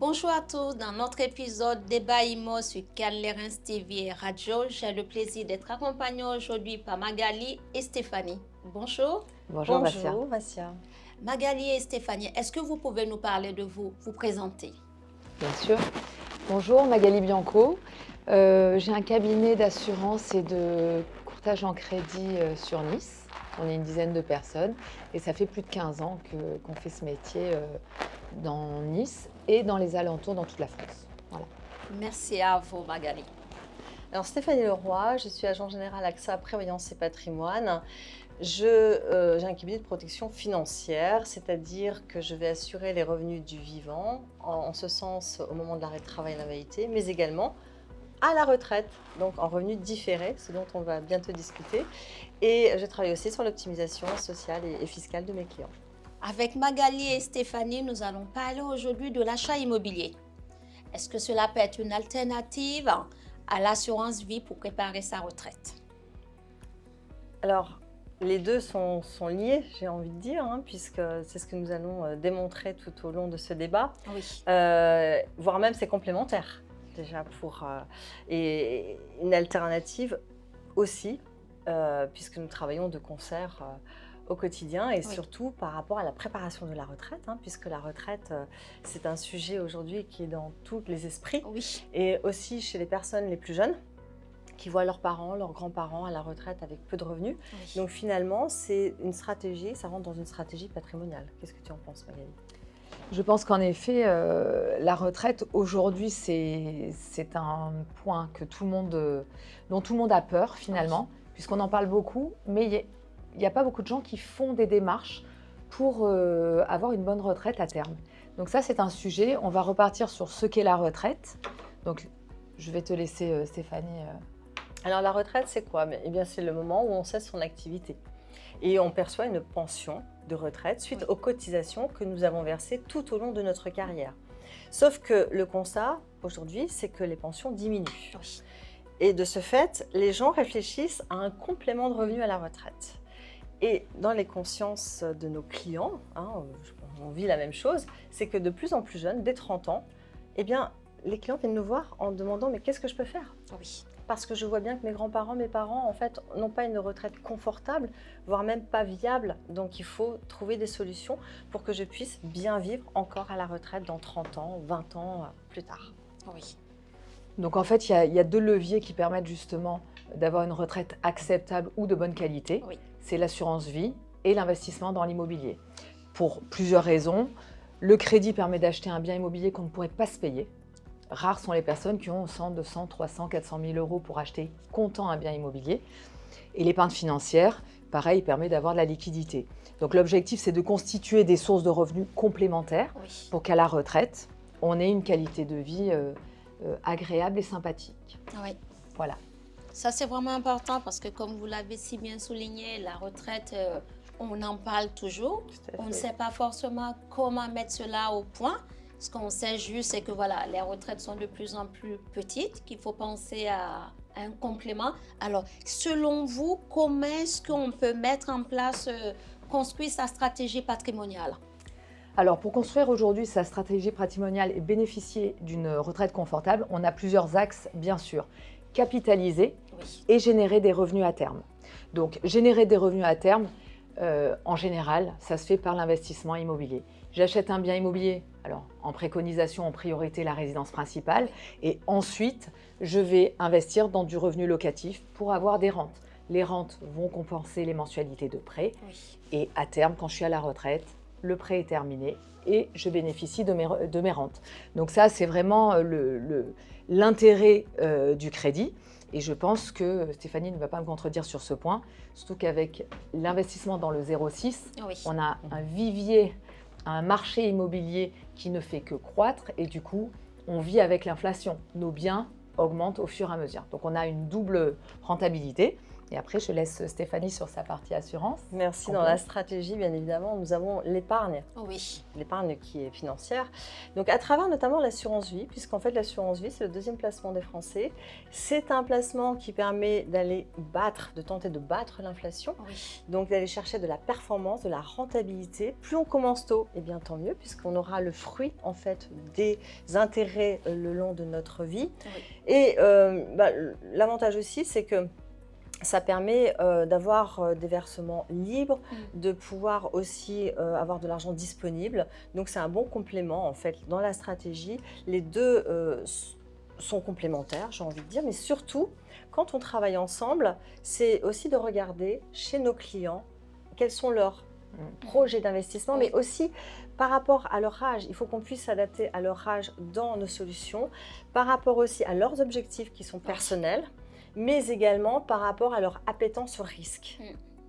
Bonjour à tous, dans notre épisode Débat IMO sur Cannes Lérins TV et Radio, j'ai le plaisir d'être accompagnée aujourd'hui par Magali et Stéphanie. Bonjour. Bonjour Vassia. Bonjour Vassia. Magali et Stéphanie, est-ce que vous pouvez nous parler de vous présenter? Bien sûr. Bonjour Magali Bianco. J'ai un cabinet d'assurance et de courtage en crédit sur Nice. On est une dizaine de personnes et ça fait plus de 15 ans qu'on fait ce métier dans Nice et dans les alentours, dans toute la France. Voilà. Merci à vous Magali. Alors Stéphanie Leroy, je suis agent général AXA Prévoyance et Patrimoine. J'ai un cabinet de protection financière, c'est-à-dire que je vais assurer les revenus du vivant, en ce sens au moment de l'arrêt de travail et l'invalidité, mais également à la retraite, donc en revenus différés, ce dont on va bientôt discuter. Et je travaille aussi sur l'optimisation sociale et fiscale de mes clients. Avec Magali et Stéphanie, nous allons parler aujourd'hui de l'achat immobilier. Est-ce que cela peut être une alternative à l'assurance vie pour préparer sa retraite? Alors, les deux sont liés, j'ai envie de dire, puisque c'est ce que nous allons démontrer tout au long de ce débat. Oui. Voire même c'est complémentaire, déjà, et une alternative aussi, puisque nous travaillons de concert au quotidien et surtout par rapport à la préparation de la retraite, puisque la retraite, c'est un sujet aujourd'hui qui est dans tous les esprits, Oui. et aussi chez les personnes les plus jeunes, qui voient leurs parents, leurs grands-parents à la retraite avec peu de revenus. Oui. Donc finalement, c'est une stratégie, ça rentre dans une stratégie patrimoniale. Qu'est-ce que tu en penses, Magali? Je pense qu'en effet, la retraite aujourd'hui, c'est un point dont tout le monde a peur finalement, puisqu'on en parle beaucoup, mais il n'y a pas beaucoup de gens qui font des démarches pour avoir une bonne retraite à terme. Donc ça, c'est un sujet. On va repartir sur ce qu'est la retraite. Donc, je vais te laisser, Stéphanie. Alors la retraite, c'est quoi? Eh bien, c'est le moment où on cesse son activité et on perçoit une pension de retraite suite aux cotisations que nous avons versées tout au long de notre carrière. Sauf que le constat aujourd'hui, c'est que les pensions diminuent. Oui. Et de ce fait, les gens réfléchissent à un complément de revenu à la retraite. Et dans les consciences de nos clients, on vit la même chose, c'est que de plus en plus jeunes, dès 30 ans, eh bien, les clients viennent nous voir en demandant « mais qu'est-ce que je peux faire ?» Oui. Parce que je vois bien que mes grands-parents, mes parents, en fait, n'ont pas une retraite confortable, voire même pas viable. Donc, il faut trouver des solutions pour que je puisse bien vivre encore à la retraite dans 30 ans, 20 ans plus tard. Oui. Donc en fait, il y a deux leviers qui permettent justement d'avoir une retraite acceptable ou de bonne qualité. Oui. C'est l'assurance vie et l'investissement dans l'immobilier. Pour plusieurs raisons. Le crédit permet d'acheter un bien immobilier qu'on ne pourrait pas se payer. Rares sont les personnes qui ont 100, 200, 300, 400 000 euros pour acheter comptant un bien immobilier. Et l'épargne financière, pareil, permet d'avoir de la liquidité. Donc l'objectif, c'est de constituer des sources de revenus complémentaires pour qu'à la retraite, on ait une qualité de vie agréable et sympathique. Oui. Voilà. Ça, c'est vraiment important parce que, comme vous l'avez si bien souligné, la retraite, on en parle toujours. On ne sait pas forcément comment mettre cela au point. Ce qu'on sait juste, c'est que voilà, les retraites sont de plus en plus petites, qu'il faut penser à un complément. Alors, selon vous, comment est-ce qu'on peut mettre en place, construire sa stratégie patrimoniale? Alors, pour construire aujourd'hui sa stratégie patrimoniale et bénéficier d'une retraite confortable, on a plusieurs axes, bien sûr. Capitaliser et générer des revenus à terme. Donc, générer des revenus à terme, en général, ça se fait par l'investissement immobilier. J'achète un bien immobilier, alors en préconisation, en priorité la résidence principale, et ensuite, je vais investir dans du revenu locatif pour avoir des rentes. Les rentes vont compenser les mensualités de prêt, et à terme, quand je suis à la retraite, le prêt est terminé et je bénéficie de mes rentes. Donc ça, c'est vraiment l'intérêt du crédit. Et je pense que Stéphanie ne va pas me contredire sur ce point, surtout qu'avec l'investissement dans le 0,6, on a un vivier, un marché immobilier qui ne fait que croître et du coup, on vit avec l'inflation. Nos biens augmentent au fur et à mesure. Donc on a une double rentabilité. Et après, je laisse Stéphanie sur sa partie assurance. Merci. Dans Complète. la stratégie, bien évidemment, nous avons l'épargne. Oui. L'épargne qui est financière. Donc à travers notamment l'assurance vie, puisqu'en fait l'assurance vie, c'est le deuxième placement des Français. C'est un placement qui permet de tenter de battre l'inflation. Oui. Donc d'aller chercher de la performance, de la rentabilité. Plus on commence tôt, eh bien tant mieux, puisqu'on aura le fruit en fait des intérêts le long de notre vie. Oui. Et l'avantage aussi, c'est que ça permet d'avoir des versements libres, de pouvoir aussi avoir de l'argent disponible. Donc c'est un bon complément en fait dans la stratégie. Les deux sont complémentaires, j'ai envie de dire, mais surtout quand on travaille ensemble, c'est aussi de regarder chez nos clients quels sont leurs projets d'investissement, mais aussi par rapport à leur âge. Il faut qu'on puisse s'adapter à leur âge dans nos solutions, par rapport aussi à leurs objectifs qui sont personnels, mais également par rapport à leur appétence au risque,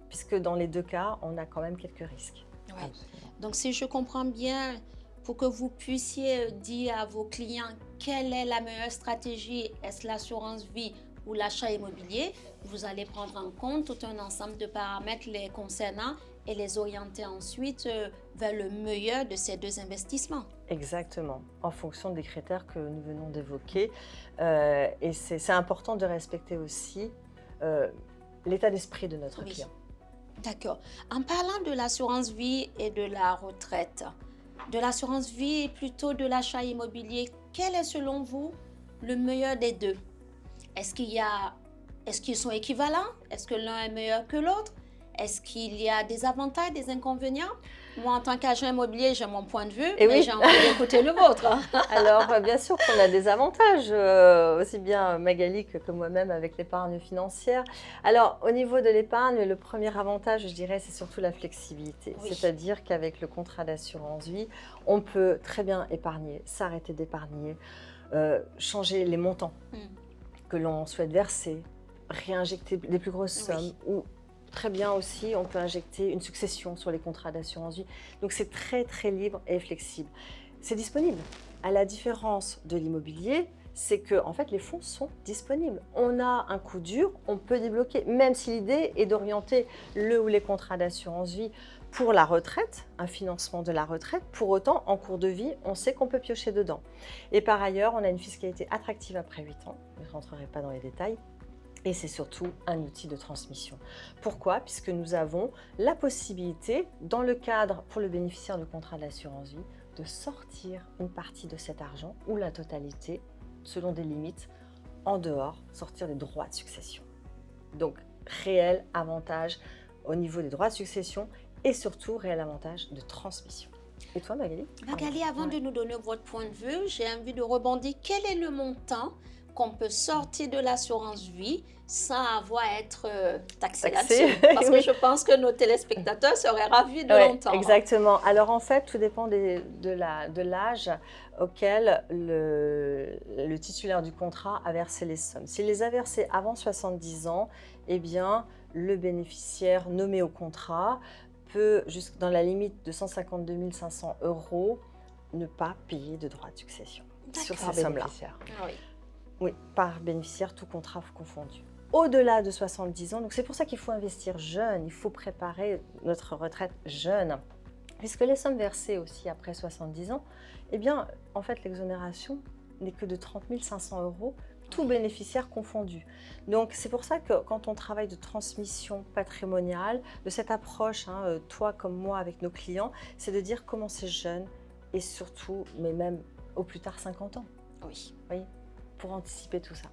puisque dans les deux cas, on a quand même quelques risques. Ouais. Donc, si je comprends bien, pour que vous puissiez dire à vos clients quelle est la meilleure stratégie, est-ce l'assurance vie ou l'achat immobilier, vous allez prendre en compte tout un ensemble de paramètres les concernant et les orienter ensuite vers le meilleur de ces deux investissements. Exactement, en fonction des critères que nous venons d'évoquer. Et c'est important de respecter aussi l'état d'esprit de notre client. D'accord. En parlant de l'assurance vie et de la retraite, de l'assurance vie et plutôt de l'achat immobilier, quel est selon vous le meilleur des deux? Est-ce qu'ils sont équivalents? Est-ce que l'un est meilleur que l'autre? Est-ce qu'il y a des avantages, des inconvénients? Moi, en tant qu'agent immobilier, j'ai mon point de vue, mais j'ai envie d'écouter le vôtre. Alors, bien sûr qu'on a des avantages, aussi bien Magali que moi-même avec l'épargne financière. Alors, au niveau de l'épargne, le premier avantage, je dirais, c'est surtout la flexibilité. C'est-à-dire qu'avec le contrat d'assurance vie, on peut très bien épargner, s'arrêter d'épargner, changer les montants que l'on souhaite verser, réinjecter les plus grosses sommes ou très bien aussi, on peut injecter une succession sur les contrats d'assurance vie. Donc c'est très très libre et flexible. C'est disponible. À la différence de l'immobilier, c'est que en fait les fonds sont disponibles. On a un coup dur, on peut débloquer, même si l'idée est d'orienter le ou les contrats d'assurance vie pour la retraite, un financement de la retraite. Pour autant, en cours de vie, on sait qu'on peut piocher dedans. Et par ailleurs, on a une fiscalité attractive après 8 ans. Je ne rentrerai pas dans les détails. Et c'est surtout un outil de transmission. Pourquoi? Puisque nous avons la possibilité, dans le cadre pour le bénéficiaire de contrat d'assurance vie, de sortir une partie de cet argent ou la totalité, selon des limites, en dehors, sortir des droits de succession. Donc, réel avantage au niveau des droits de succession et surtout réel avantage de transmission. Et toi, Magali? Magali, avant de nous donner votre point de vue, j'ai envie de rebondir. Quel est le montant qu'on peut sortir de l'assurance vie sans avoir à être taxé là-dessus? Parce que je pense que nos téléspectateurs seraient ravis de l'entendre. Exactement. Alors en fait, tout dépend de l'âge auquel le titulaire du contrat a versé les sommes. S'il les a versées avant 70 ans, eh bien, le bénéficiaire nommé au contrat peut, dans la limite de 152 500 €, ne pas payer de droits de succession sur ces sommes-là. Oui, par bénéficiaire, tout contrat confondu. Au-delà de 70 ans, donc c'est pour ça qu'il faut investir jeune, il faut préparer notre retraite jeune. Puisque les sommes versées aussi après 70 ans, eh bien, en fait, l'exonération n'est que de 30 500 €, tout bénéficiaire confondu. Donc, c'est pour ça que quand on travaille de transmission patrimoniale, de cette approche, toi comme moi avec nos clients, c'est de dire commencer jeune et surtout, mais même au plus tard 50 ans. Oui. Pour anticiper tout ça.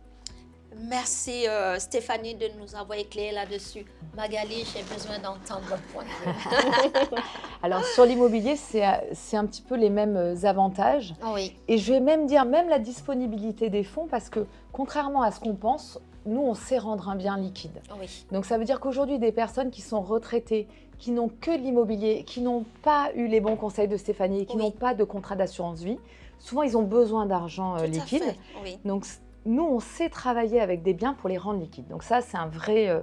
Merci Stéphanie de nous avoir éclairé là-dessus. Magali, j'ai besoin d'entendre votre point de vue. Alors sur l'immobilier, c'est un petit peu les mêmes avantages. Oui. Et je vais même dire même la disponibilité des fonds parce que contrairement à ce qu'on pense, nous on sait rendre un bien liquide. Oui. Donc ça veut dire qu'aujourd'hui des personnes qui sont retraitées, qui n'ont que de l'immobilier, qui n'ont pas eu les bons conseils de Stéphanie, qui n'ont pas de contrat d'assurance vie, souvent ils ont besoin d'argent liquide. Oui. Donc nous, on sait travailler avec des biens pour les rendre liquides. Donc ça, c'est un vrai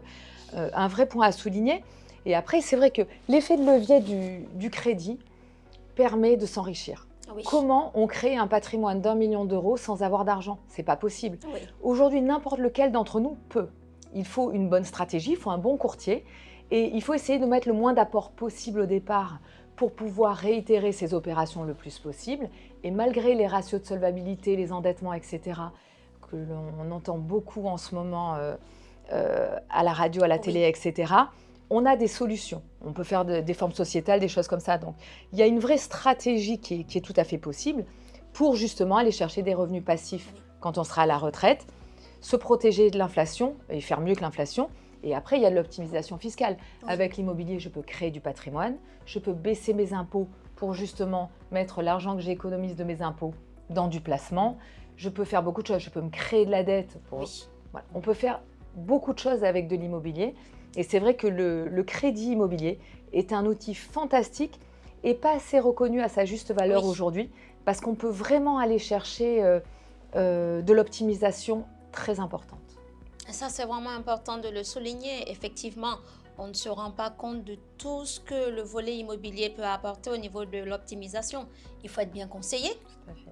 point à souligner. Et après, c'est vrai que l'effet de levier du crédit permet de s'enrichir. Oui. Comment on crée un patrimoine d'1 million d'euros sans avoir d'argent? C'est pas possible. Oui. Aujourd'hui, n'importe lequel d'entre nous peut. il faut une bonne stratégie, il faut un bon courtier et il faut essayer de mettre le moins d'apport possible au départ pour pouvoir réitérer ces opérations le plus possible. Et malgré les ratios de solvabilité, les endettements, etc., que l'on entend beaucoup en ce moment à la radio, à la télé, etc., on a des solutions. On peut faire des formes sociétales, des choses comme ça. Donc, il y a une vraie stratégie qui est tout à fait possible pour justement aller chercher des revenus passifs quand on sera à la retraite, se protéger de l'inflation et faire mieux que l'inflation. Et après, il y a de l'optimisation fiscale. Avec l'immobilier, je peux créer du patrimoine, je peux baisser mes impôts pour justement mettre l'argent que j'économise de mes impôts dans du placement. Je peux faire beaucoup de choses. Je peux me créer de la dette. Voilà. On peut faire beaucoup de choses avec de l'immobilier. Et c'est vrai que le crédit immobilier est un outil fantastique et pas assez reconnu à sa juste valeur aujourd'hui, parce qu'on peut vraiment aller chercher de l'optimisation très importante. Ça, c'est vraiment important de le souligner. Effectivement, on ne se rend pas compte de tout ce que le volet immobilier peut apporter au niveau de l'optimisation. Il faut être bien conseillé.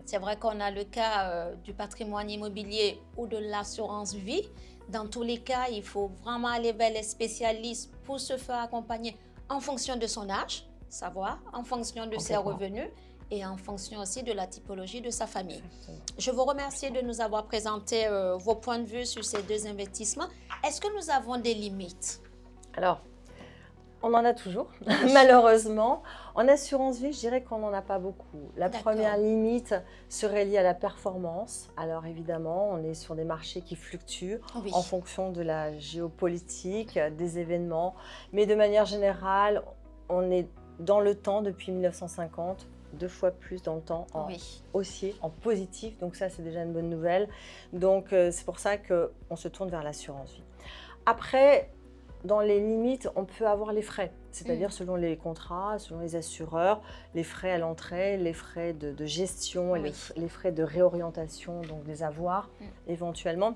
C'est vrai qu'on a le cas du patrimoine immobilier ou de l'assurance vie. Dans tous les cas, il faut vraiment aller vers les spécialistes pour se faire accompagner en fonction de son âge, savoir, en fonction de ses revenus et en fonction aussi de la typologie de sa famille. Exactement. Je vous remercie de nous avoir présenté vos points de vue sur ces deux investissements. Est-ce que nous avons des limites? Alors, on en a toujours, malheureusement. En assurance vie, je dirais qu'on n'en a pas beaucoup. La première limite serait liée à la performance. Alors évidemment, on est sur des marchés qui fluctuent en fonction de la géopolitique, des événements. Mais de manière générale, on est dans le temps depuis 1950, 2 fois plus dans le temps en haussier, en positif. Donc ça, c'est déjà une bonne nouvelle. Donc c'est pour ça qu'on se tourne vers l'assurance vie. Après, dans les limites, on peut avoir les frais, c'est-à-dire selon les contrats, selon les assureurs, les frais à l'entrée, les frais de gestion, et les frais de réorientation, donc des avoirs éventuellement.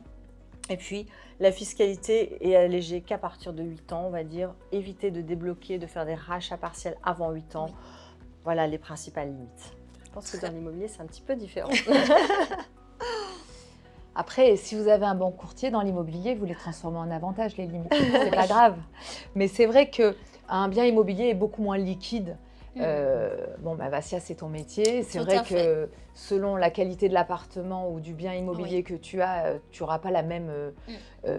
Et puis, la fiscalité est allégée qu'à partir de 8 ans, on va dire, éviter de débloquer, de faire des rachats partiels avant 8 ans. Voilà les principales limites. Je pense que dans l'immobilier, c'est un petit peu différent. Après, si vous avez un bon courtier dans l'immobilier, vous les transformez en avantage, les limites. C'est pas grave. Mais c'est vrai qu'un bien immobilier est beaucoup moins liquide. Vassia, c'est ton métier. C'est vrai que selon la qualité de l'appartement ou du bien immobilier que tu as, tu n'auras pas la même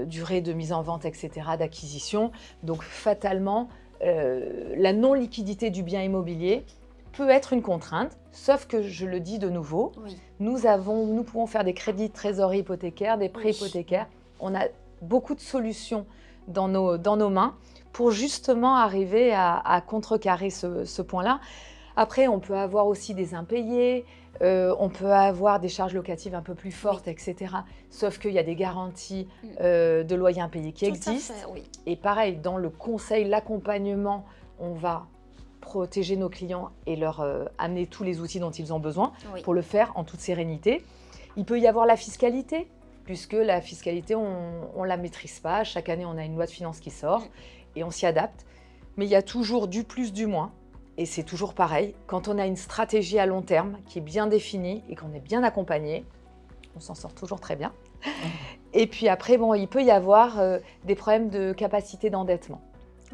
durée de mise en vente, etc., d'acquisition. Donc, fatalement, la non-liquidité du bien immobilier peut être une contrainte, sauf que, je le dis de nouveau, nous pouvons faire des crédits de trésorerie hypothécaire, des prêts hypothécaires. On a beaucoup de solutions dans nos mains pour justement arriver à contrecarrer ce point-là. Après, on peut avoir aussi des impayés, on peut avoir des charges locatives un peu plus fortes, etc. Sauf qu'il y a des garanties de loyer impayé qui existent. Et pareil, dans le conseil, l'accompagnement, on va protéger nos clients et leur amener tous les outils dont ils ont besoin pour le faire en toute sérénité. Il peut y avoir la fiscalité, puisque la fiscalité, on ne la maîtrise pas. Chaque année, on a une loi de finances qui sort et on s'y adapte. Mais il y a toujours du plus, du moins. Et c'est toujours pareil. Quand on a une stratégie à long terme qui est bien définie et qu'on est bien accompagné, on s'en sort toujours très bien. Et puis après, il peut y avoir des problèmes de capacité d'endettement.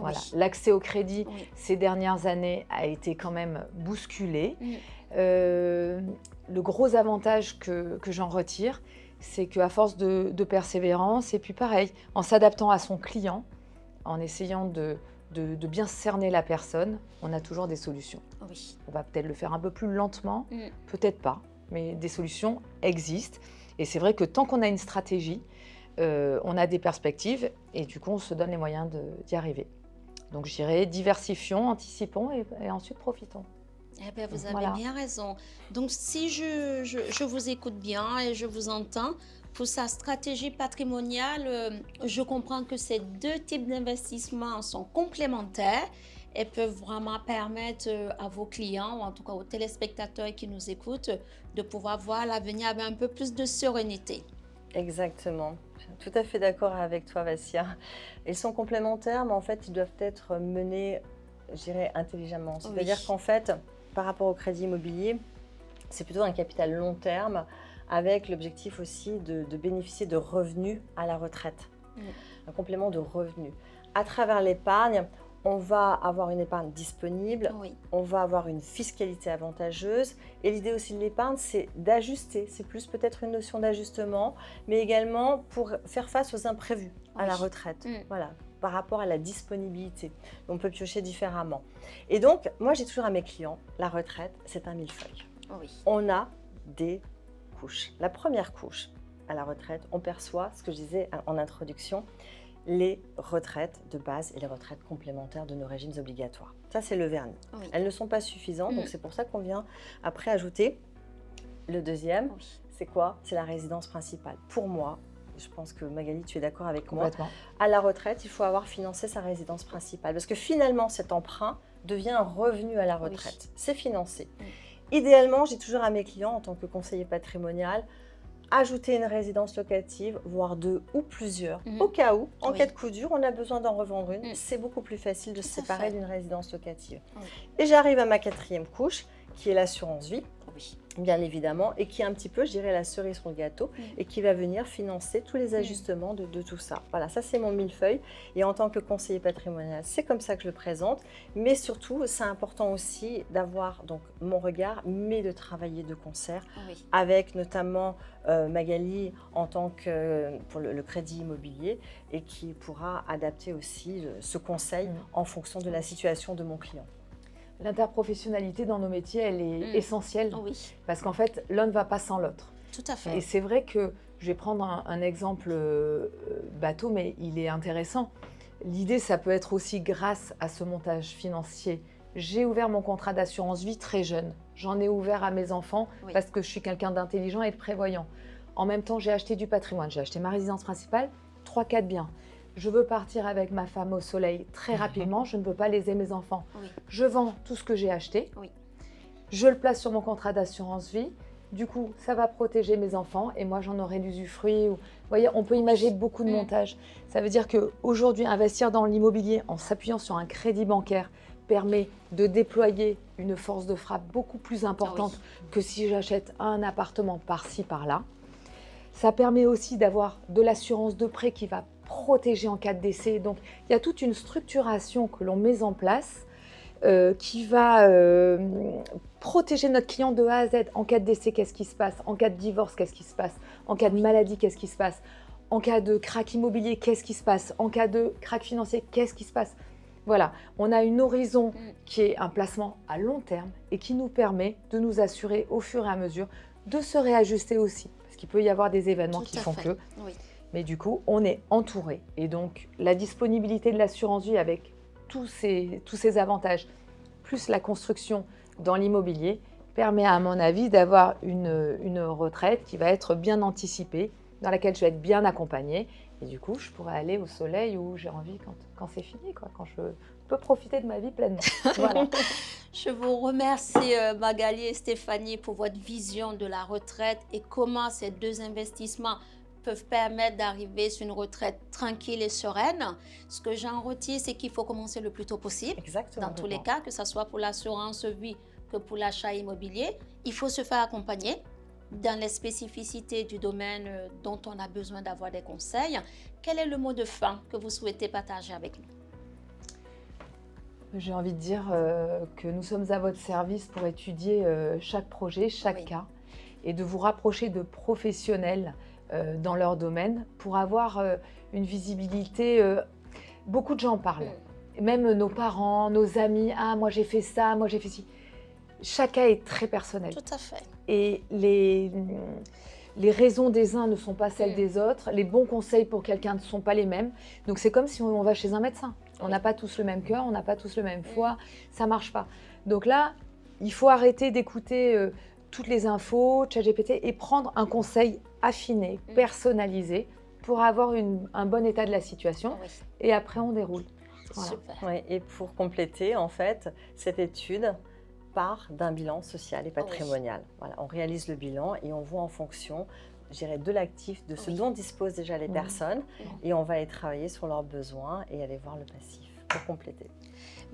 Voilà. L'accès au crédit ces dernières années a été quand même bousculé. Le gros avantage que j'en retire, c'est qu'à force de persévérance, et puis pareil, en s'adaptant à son client, en essayant de bien cerner la personne, on a toujours des solutions. On va peut-être le faire un peu plus lentement, peut-être pas, mais des solutions existent. Et c'est vrai que tant qu'on a une stratégie, on a des perspectives et du coup, on se donne les moyens d'y arriver. Donc, je dirais diversifions, anticipons et ensuite profitons. Eh bien, vous avez bien raison. Donc, si je vous écoute bien et je vous entends, pour sa stratégie patrimoniale, je comprends que ces deux types d'investissements sont complémentaires et peuvent vraiment permettre à vos clients, ou en tout cas aux téléspectateurs qui nous écoutent, de pouvoir voir l'avenir avec un peu plus de sérénité. Exactement. Je suis tout à fait d'accord avec toi, Vassia. Ils sont complémentaires, mais en fait, ils doivent être menés, je dirais, intelligemment. C'est-à-dire qu'en fait, par rapport au crédit immobilier, c'est plutôt un capital long terme avec l'objectif aussi de bénéficier de revenus à la retraite. un complément de revenu. À travers l'épargne, on va avoir une épargne disponible, on va avoir une fiscalité avantageuse. Et l'idée aussi de l'épargne, c'est d'ajuster. C'est plus peut-être une notion d'ajustement, mais également pour faire face aux imprévus à la retraite. Voilà, par rapport à la disponibilité. On peut piocher différemment. Et donc, moi, j'ai toujours à mes clients, la retraite, c'est un millefeuille. On a des couches. La première couche, à la retraite, on perçoit, ce que je disais en introduction, les retraites de base et les retraites complémentaires de nos régimes obligatoires. Ça, c'est le vernis. Elles ne sont pas suffisantes, donc c'est pour ça qu'on vient après ajouter le deuxième. C'est quoi? C'est la résidence principale. Pour moi, je pense que Magali, tu es d'accord avec moi, à la retraite, il faut avoir financé sa résidence principale. Parce que finalement, cet emprunt devient un revenu à la retraite. C'est financé. Idéalement, j'ai toujours à mes clients, en tant que conseiller patrimonial, ajouter une résidence locative, voire deux ou plusieurs, au cas où, en cas de coup dur, on a besoin d'en revendre une. C'est beaucoup plus facile de se séparer d'une résidence locative. Et j'arrive à ma quatrième couche, qui est l'assurance vie, bien évidemment, et qui est un petit peu, je dirais, la cerise sur le gâteau, et qui va venir financer tous les ajustements de tout ça. Voilà, ça c'est mon millefeuille, et en tant que conseiller patrimonial, c'est comme ça que je le présente, mais surtout, c'est important aussi d'avoir donc mon regard, mais de travailler de concert, avec notamment Magali en tant que pour le crédit immobilier, et qui pourra adapter aussi ce conseil en fonction de la situation de mon client. L'interprofessionnalité dans nos métiers, elle est essentielle parce qu'en fait, l'un ne va pas sans l'autre. Tout à fait. Et c'est vrai que, je vais prendre un exemple bateau, mais il est intéressant. L'idée, ça peut être aussi grâce à ce montage financier. J'ai ouvert mon contrat d'assurance vie très jeune. J'en ai ouvert à mes enfants parce que je suis quelqu'un d'intelligent et de prévoyant. En même temps, j'ai acheté du patrimoine. J'ai acheté ma résidence principale, 3-4 biens. Je veux partir avec ma femme au soleil très rapidement, je ne peux pas léser mes enfants. Je vends tout ce que j'ai acheté, je le place sur mon contrat d'assurance vie, du coup ça va protéger mes enfants et moi j'en aurai l'usufruit. Vous voyez, on peut imaginer beaucoup de montages. Ça veut dire qu'aujourd'hui, investir dans l'immobilier en s'appuyant sur un crédit bancaire permet de déployer une force de frappe beaucoup plus importante que si j'achète un appartement par-ci, par-là. Ça permet aussi d'avoir de l'assurance de prêt qui va protéger en cas de décès. Donc, il y a toute une structuration que l'on met en place qui va protéger notre client de A à Z. En cas de décès, qu'est-ce qui se passe? En cas de divorce, qu'est-ce qui se passe? En cas de maladie, qu'est-ce qui se passe? En cas de krach immobilier, qu'est-ce qui se passe? En cas de krach financier, qu'est-ce qui se passe? Voilà, on a une horizon qui est un placement à long terme et qui nous permet de nous assurer au fur et à mesure de se réajuster aussi. Parce qu'il peut y avoir des événements qui font que... Mais du coup, on est entouré. Et donc, la disponibilité de l'assurance vie avec tous ces avantages, plus la construction dans l'immobilier, permet à mon avis d'avoir une retraite qui va être bien anticipée, dans laquelle je vais être bien accompagnée. Et du coup, je pourrais aller au soleil où j'ai envie quand c'est fini, quand je peux profiter de ma vie pleinement. Voilà. Je vous remercie Magali et Stéphanie pour votre vision de la retraite et comment ces deux investissements peuvent permettre d'arriver sur une retraite tranquille et sereine. Ce que j'en retire, c'est qu'il faut commencer le plus tôt possible. Exactement. Dans tous les cas, que ce soit pour l'assurance vie que pour l'achat immobilier, il faut se faire accompagner dans les spécificités du domaine dont on a besoin d'avoir des conseils. Quel est le mot de fin que vous souhaitez partager avec nous? J'ai envie de dire que nous sommes à votre service pour étudier chaque projet, chaque cas, et de vous rapprocher de professionnels dans leur domaine pour avoir une visibilité. Beaucoup de gens parlent, même nos parents, nos amis. Ah, moi j'ai fait ça, moi j'ai fait ci. Chaque cas est très personnel. Tout à fait. Et les raisons des uns ne sont pas celles des autres. Les bons conseils pour quelqu'un ne sont pas les mêmes. Donc c'est comme si on va chez un médecin. On n'a pas tous le même cœur, on n'a pas tous le même foie, ça ne marche pas. Donc là, il faut arrêter d'écouter toutes les infos, ChatGPT, et prendre un conseil affiné, personnalisé, pour avoir un bon état de la situation. Et après, on déroule. Voilà. Super. Oui, et pour compléter, en fait, cette étude part d'un bilan social et patrimonial. Voilà, on réalise le bilan et on voit en fonction, je dirais, de l'actif, de ce dont disposent déjà les personnes, et on va aller travailler sur leurs besoins et aller voir le passif. pour compléter.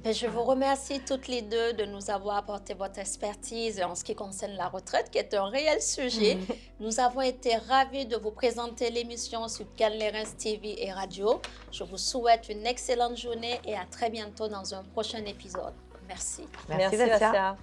Je vous remercie toutes les deux de nous avoir apporté votre expertise en ce qui concerne la retraite, qui est un réel sujet. Nous avons été ravis de vous présenter l'émission sur Cannes-Lérins TV et Radio. Je vous souhaite une excellente journée et à très bientôt dans un prochain épisode. Merci. Merci, Merci Vassia. Vassia.